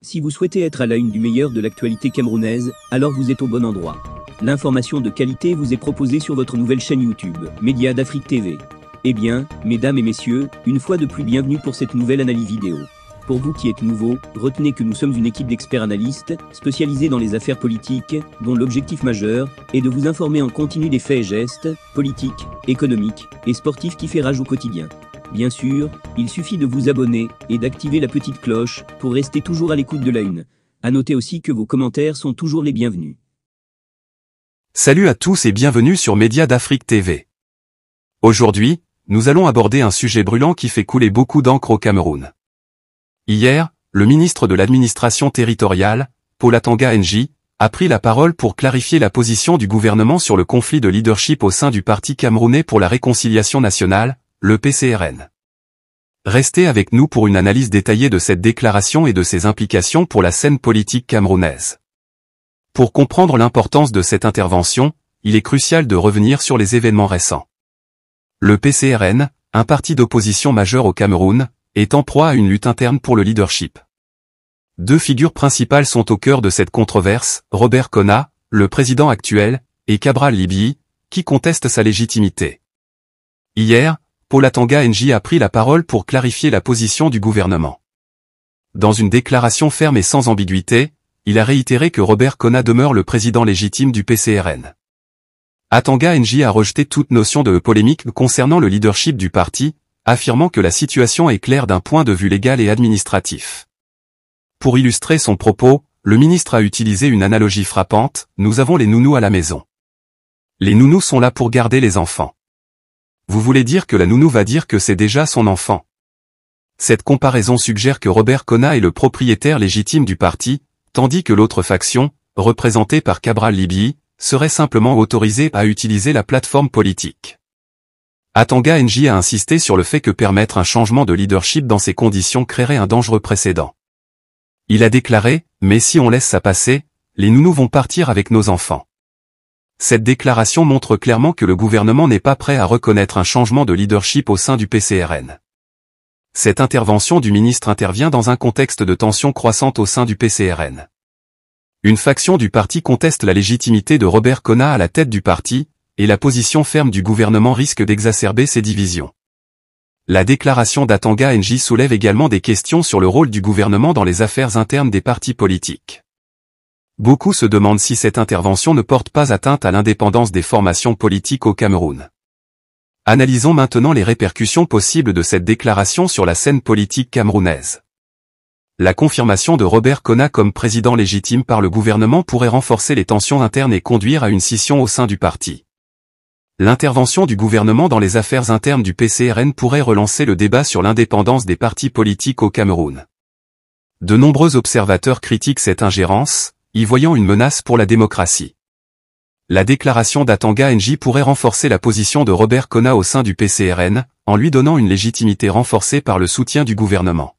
Si vous souhaitez être à la une du meilleur de l'actualité camerounaise, alors vous êtes au bon endroit. L'information de qualité vous est proposée sur votre nouvelle chaîne YouTube, Média d'Afrique TV. Eh bien, mesdames et messieurs, une fois de plus bienvenue pour cette nouvelle analyse vidéo. Pour vous qui êtes nouveaux, retenez que nous sommes une équipe d'experts analystes, spécialisés dans les affaires politiques, dont l'objectif majeur est de vous informer en continu des faits et gestes, politiques, économiques et sportifs qui fait rage au quotidien. Bien sûr, il suffit de vous abonner et d'activer la petite cloche pour rester toujours à l'écoute de la une. À noter aussi que vos commentaires sont toujours les bienvenus. Salut à tous et bienvenue sur Média d'Afrique TV. Aujourd'hui, nous allons aborder un sujet brûlant qui fait couler beaucoup d'encre au Cameroun. Hier, le ministre de l'administration territoriale, Paul Atanga NJ, a pris la parole pour clarifier la position du gouvernement sur le conflit de leadership au sein du Parti camerounais pour la réconciliation nationale, le PCRN. Restez avec nous pour une analyse détaillée de cette déclaration et de ses implications pour la scène politique camerounaise. Pour comprendre l'importance de cette intervention, il est crucial de revenir sur les événements récents. Le PCRN, un parti d'opposition majeur au Cameroun, est en proie à une lutte interne pour le leadership. Deux figures principales sont au cœur de cette controverse, Robert Kona, le président actuel, et Cabral Libye, qui conteste sa légitimité. Hier, Paul Atanga NJ a pris la parole pour clarifier la position du gouvernement. Dans une déclaration ferme et sans ambiguïté, il a réitéré que Robert Kona demeure le président légitime du PCRN. Atanga NJ a rejeté toute notion de polémique concernant le leadership du parti, affirmant que la situation est claire d'un point de vue légal et administratif. Pour illustrer son propos, le ministre a utilisé une analogie frappante, nous avons les nounous à la maison. Les nounous sont là pour garder les enfants. Vous voulez dire que la nounou va dire que c'est déjà son enfant. Cette comparaison suggère que Robert Kona est le propriétaire légitime du parti, tandis que l'autre faction, représentée par Cabral Libye, serait simplement autorisée à utiliser la plateforme politique. Atanga NJ a insisté sur le fait que permettre un changement de leadership dans ces conditions créerait un dangereux précédent. Il a déclaré, mais si on laisse ça passer, les nounous vont partir avec nos enfants. Cette déclaration montre clairement que le gouvernement n'est pas prêt à reconnaître un changement de leadership au sein du PCRN. Cette intervention du ministre intervient dans un contexte de tension croissante au sein du PCRN. Une faction du parti conteste la légitimité de Robert Kona à la tête du parti, et la position ferme du gouvernement risque d'exacerber ces divisions. La déclaration d'Atanga NJ soulève également des questions sur le rôle du gouvernement dans les affaires internes des partis politiques. Beaucoup se demandent si cette intervention ne porte pas atteinte à l'indépendance des formations politiques au Cameroun. Analysons maintenant les répercussions possibles de cette déclaration sur la scène politique camerounaise. La confirmation de Robert Kona comme président légitime par le gouvernement pourrait renforcer les tensions internes et conduire à une scission au sein du parti. L'intervention du gouvernement dans les affaires internes du PCRN pourrait relancer le débat sur l'indépendance des partis politiques au Cameroun. De nombreux observateurs critiquent cette ingérence, y voyant une menace pour la démocratie. La déclaration d'Atanga NJ pourrait renforcer la position de Robert Kona au sein du PCRN, en lui donnant une légitimité renforcée par le soutien du gouvernement.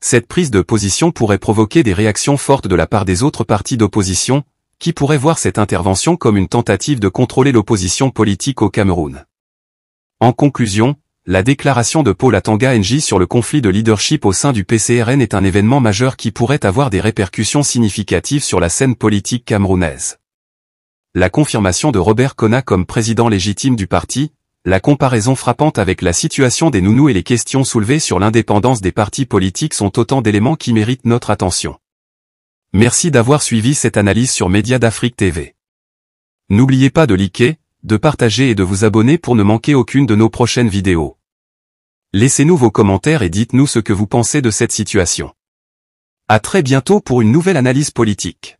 Cette prise de position pourrait provoquer des réactions fortes de la part des autres partis d'opposition, qui pourraient voir cette intervention comme une tentative de contrôler l'opposition politique au Cameroun. En conclusion, la déclaration de Paul Atanga NJ sur le conflit de leadership au sein du PCRN est un événement majeur qui pourrait avoir des répercussions significatives sur la scène politique camerounaise. La confirmation de Robert Kona comme président légitime du parti, la comparaison frappante avec la situation des nounous et les questions soulevées sur l'indépendance des partis politiques sont autant d'éléments qui méritent notre attention. Merci d'avoir suivi cette analyse sur Média d'Afrique TV. N'oubliez pas de liker, de partager et de vous abonner pour ne manquer aucune de nos prochaines vidéos. Laissez-nous vos commentaires et dites-nous ce que vous pensez de cette situation. À très bientôt pour une nouvelle analyse politique.